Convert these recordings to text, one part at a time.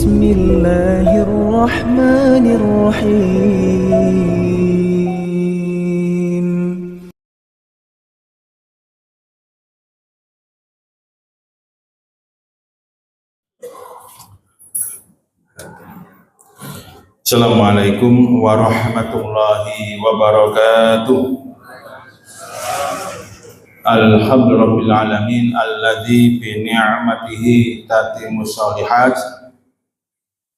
بسم الله الرحمن الرحيم. Assalamualaikum warahmatullahi wabarakatuh. Alhamdulillahirabbil alamin alladzi bi ni'matihi tatimmus shalihat.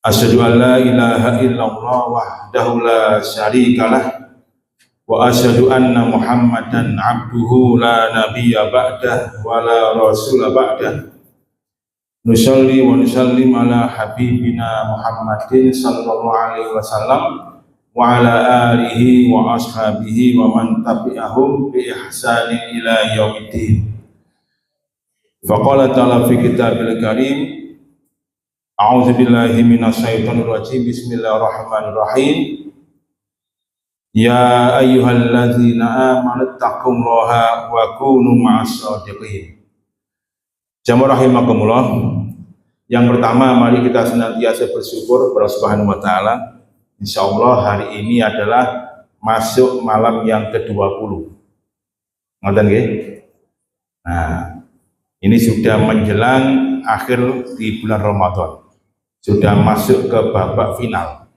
Asyhadu an la ilaha illallah wahdahu la syarikalah wa asyhadu anna Muhammadan abduhu la nabiyya ba'dah wa la rasula ba'dah. Nusalli wa nusallim ala habibina Muhammadin sallallahu alaihi wasallam wa ala alihi wa ashabihi wa man tabi'ahum bi ihsanin ila yaumiddin. Faqala ta'ala fi kitabil karim, a'udzu billahi minasyaitonir rajim, bismillahirrahmanirrahim. Ya ayyuhalladzina amanu taqullaha wa kunu ma'as shadiqin. Jamaah rahimakumullah. Yang pertama, mari kita senantiasa bersyukur kepada Subhanahu wa taala. Insyaallah hari ini adalah masuk malam yang ke-20. Ngoten nggih? Nah, ini sudah menjelang akhir di bulan Ramadan. Sudah masuk ke babak final.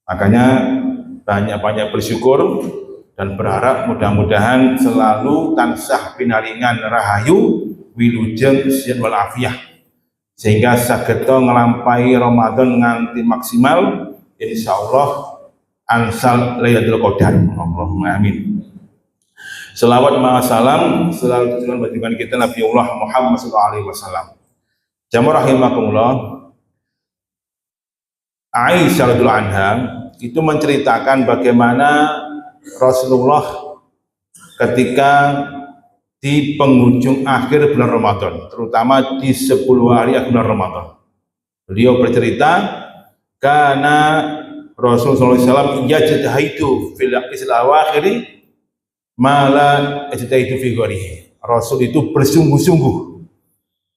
Makanya banyak-banyak bersyukur dan berharap mudah-mudahan selalu tansah pinaringan rahayu wilujeng sihat wal afiyah, sehingga sageta nglampahi Ramadan nganti maksimal insyaallah ansal Lailatul Qadar. Allahumma amin. Selawat ma salam selalu tujuan bagi kita Nabiullah Muhammad sallallahu alaihi wasallam. Jamaah rahimakumullah. Aisyah radhiyallahu anha itu menceritakan bagaimana Rasulullah ketika di penghujung akhir bulan Ramadan, terutama di 10 hari akhir bulan Ramadan. Beliau bercerita, karena Rasulullah SAW yajtahaitu fil awakhiri mala yajtahaitu fi gharihi. Rasul itu bersungguh-sungguh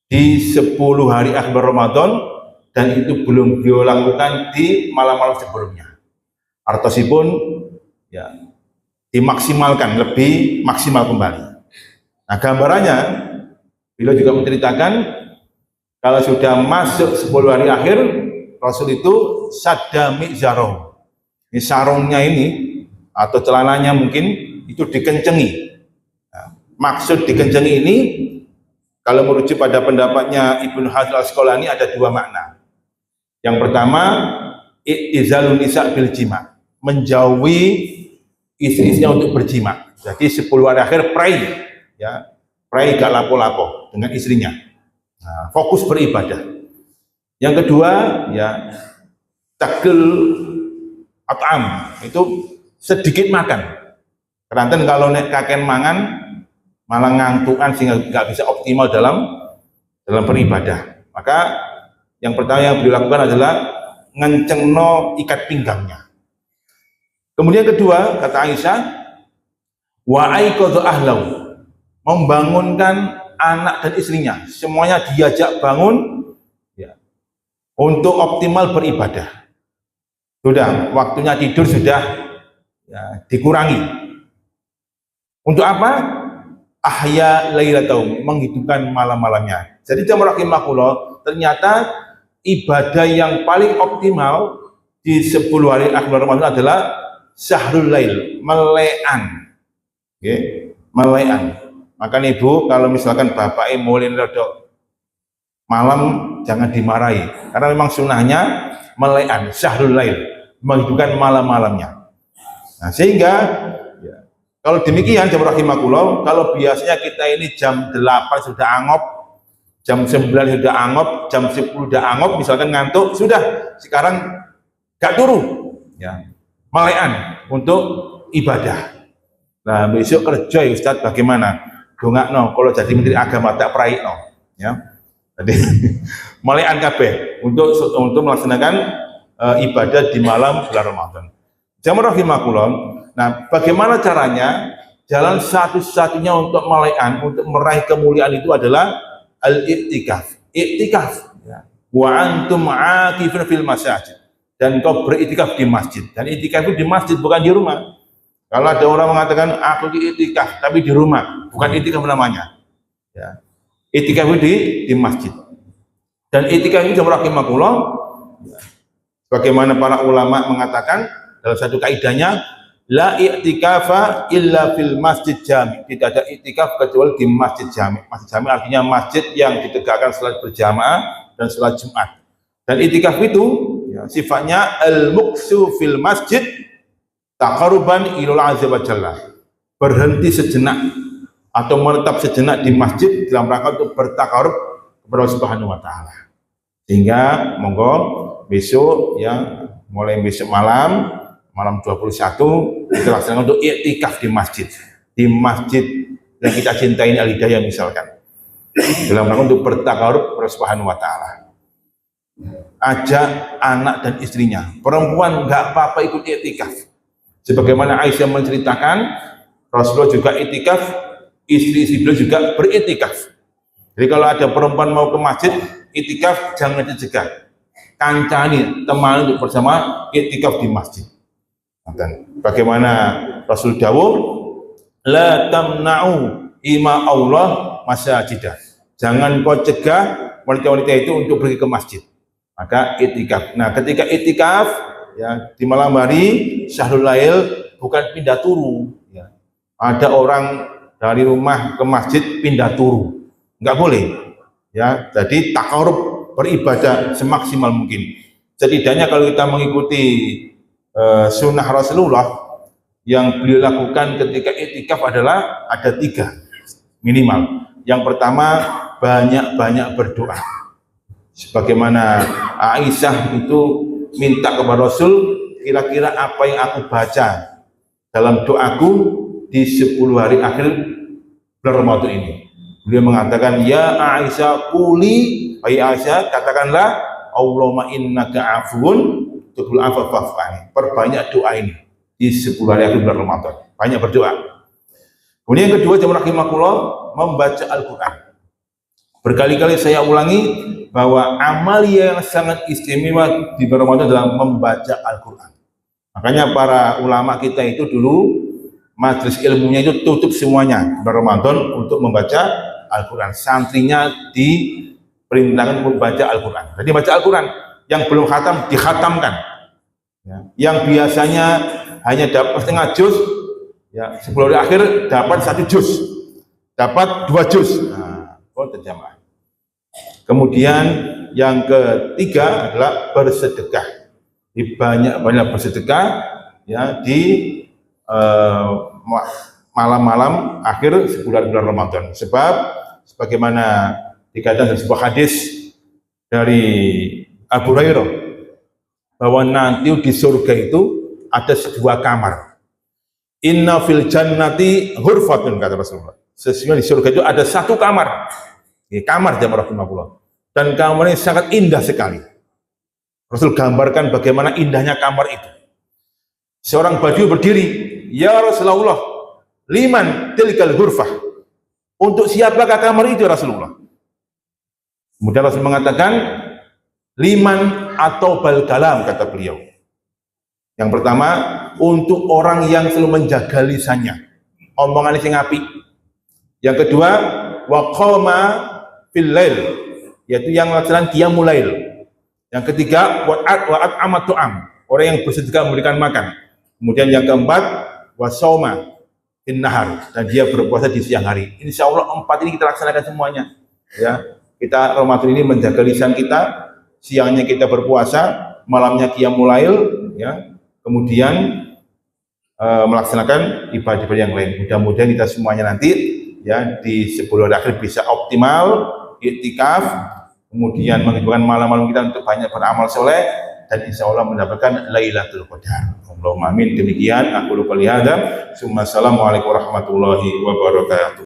di 10 hari akhir Ramadan, dan itu belum beliau lakukan di malam-malam sebelumnya. Artosipun ya dimaksimalkan, lebih maksimal kembali. Nah, gambarannya beliau juga menceritakan kalau sudah masuk 10 hari akhir, Rasul itu sadda mi'zarahu. Ini sarungnya ini atau celananya mungkin itu dikencengi. Nah, maksud dikencengi ini kalau merujuk pada pendapatnya Ibnu Hajar Al-Asqalani ada dua makna. Yang pertama, i'tizalun nisa bil jima', menjauhi istri-istrinya untuk berjima. Jadi 10 hari akhir pray, ya, pray gak lapo-lapo dengan istrinya. Nah, fokus beribadah. Yang kedua, ya, tagel at'am, itu sedikit makan. Keranten kalau nek kaken mangan malah ngantukan sehingga gak bisa optimal dalam beribadah. Maka yang pertama yang beliau lakukan adalah ngencengno ikat pinggangnya. Kemudian kedua, kata Aisyah, wa aiqadha ahlau, membangunkan anak dan istrinya, semuanya diajak bangun ya, untuk optimal beribadah. Sudah waktunya tidur sudah ya, dikurangi. Untuk apa? Ahya lailatahum, menghidupkan malam-malamnya. Jadi jamaah rahimakumullah, ternyata ibadah yang paling optimal di 10 hari akhir Ramadan adalah syahrul lail, melean. Okay. Melean. Makanya ibu kalau misalkan bapaknya mulai rodok malam jangan dimarahi, karena memang sunnahnya melean, syahrul lail, menghidupkan malam-malamnya. Nah, sehingga ya, kalau demikian jamaah rahimakumullah, kalau biasanya kita ini jam 8 sudah angop, jam 9 sudah angop, jam 10 sudah angop, misalkan ngantuk, sudah sekarang gak turu ya, melean untuk ibadah. Nah, besok kerja ya Ustadz, bagaimana? Dongakno, kalau jadi menteri agama tak praikno ya. Jadi melean kabeh untuk melaksanakan ibadah di malam bulan Ramadan. Jamaah rahimakumullah. Nah, bagaimana caranya? Jalan satu-satunya untuk melean, untuk meraih kemuliaan itu adalah al-i'tikaf. I'tikaf, ya. wa antum aakifun fil masajid, dan kau beritikaf di masjid. Dan itikaf itu di masjid, bukan di rumah. Kalau ada orang mengatakan aku itikaf tapi di rumah, bukan itikaf namanya. Ya. Itikaf itu di masjid. Dan itikaf itu rahimakumullah, bagaimana para ulama mengatakan dalam satu kaidahnya, la i'tikafa illa fil masjid jami. Tidak ada itikaf kecuali di masjid jami. Masjid jami artinya masjid yang ditegakkan salat berjamaah dan salat Jumat. Dan itikaf itu ya, sifatnya al-muqsu fil masjid taqarruban ilal azza wa jalla. Berhenti sejenak atau menetap sejenak di masjid dalam rangka untuk bertakarub kepada Allah Subhanahu wa taala. Sehingga monggo besok ya, mulai besok malam 21 kita laksanakan untuk iktikaf di masjid. Di masjid yang kita cintai ini Al-Hidayah misalkan. Dalam rangka untuk bertakarub kepada Subhanahu wa taala. Ajak anak dan istrinya. Perempuan enggak apa-apa ikut iktikaf. Sebagaimana Aisyah menceritakan, Rasulullah juga iktikaf, istri-istri beliau juga beriktikaf. Jadi kalau ada perempuan mau ke masjid iktikaf, jangan dicegah. Kancani, teman untuk bersama iktikaf di masjid. Dan bagaimana Rasul dawuh, la tamna'u ima Allah masajidah. Jangan kau cegah wanita-wanita itu untuk pergi ke masjid. Maka iktikaf. Nah, ketika iktikaf ya di malam hari syahrul lail bukan pindah turu ya. Ada orang dari rumah ke masjid pindah turu. Enggak boleh. Ya, jadi takarub beribadah semaksimal mungkin. Setidaknya kalau kita mengikuti sunnah Rasulullah yang beliau lakukan ketika iktikaf adalah ada 3 minimal. Yang pertama, banyak-banyak berdoa. Sebagaimana Aisyah itu minta kepada Rasul, kira-kira apa yang aku baca dalam doaku di 10 hari akhir bulan Ramadan ini. Beliau mengatakan, ya Aisyah quli, hai Aisyah katakanlah, Allahumma innaka afuun tuhibbul afwa fa'fu anni. Perbanyak doa ini di 10 hari akhir bulan Ramadan. Banyak berdoa. Kemudian yang kedua, jemaah rahimakumullah, membaca Al-Qur'an. Berkali-kali saya ulangi bahwa amalia yang sangat istimewa di bulan Ramadan adalah membaca Al-Qur'an. Makanya para ulama kita itu dulu majelis ilmunya itu tutup semuanya bulan Ramadan untuk membaca Al-Qur'an. Santrinya diperintahkan membaca Al-Qur'an. Jadi baca Al-Qur'an, yang belum khatam dikhatamkan. Ya. Yang biasanya hanya dapat setengah juz, ya 10 hari akhir dapat 1 juz, dapat 2 juz. Nah, terjemah. Kemudian yang ketiga adalah bersedekah. Banyak bersedekah ya di malam-malam akhir bulan Ramadan. Sebab sebagaimana dikatakan dalam sebuah hadis dari Abu Hurairah bahwa nanti di surga itu ada sebuah kamar. Inna fil jannati ghurfatun, kata Rasulullah. Sesungguhnya di surga itu ada 1 kamar. Ini kamar jamaah rahimakumullah. Dan kamar ini sangat indah sekali. Rasul gambarkan bagaimana indahnya kamar itu. Seorang Badui berdiri, ya Rasulullah, liman tilkal ghurfah. Untuk siapakah kamar itu Rasulullah? Kemudian Rasul mengatakan, liman atau balgalam, kata beliau. Yang pertama, untuk orang yang selalu menjaga lisannya, omongan sing apik. Yang kedua, waqama fil lail, yaitu yang melaksanakan qiyamul lail. Yang ketiga, wa'at amatu'am, orang yang bersedekah memberikan makan. Kemudian yang keempat, wasauma fin nahar, dan dia berpuasa di siang hari. Insya Allah 4 ini kita laksanakan semuanya. Ya, kita Ramadan ini menjaga lisan kita, siangnya kita berpuasa, malamnya qiyamul lail, ya. Kemudian melaksanakan ibadah-ibadah yang lain. Mudah-mudahan kita semuanya nanti ya di 10 hari akhir bisa optimal iktikaf, kemudian menghidupkan malam-malam kita untuk banyak beramal soleh, dan insya Allah mendapatkan Lailatul Qadar. Allahumma amin. Demikian aku lupa lihat. Assalamualaikum warahmatullahi wabarakatuh.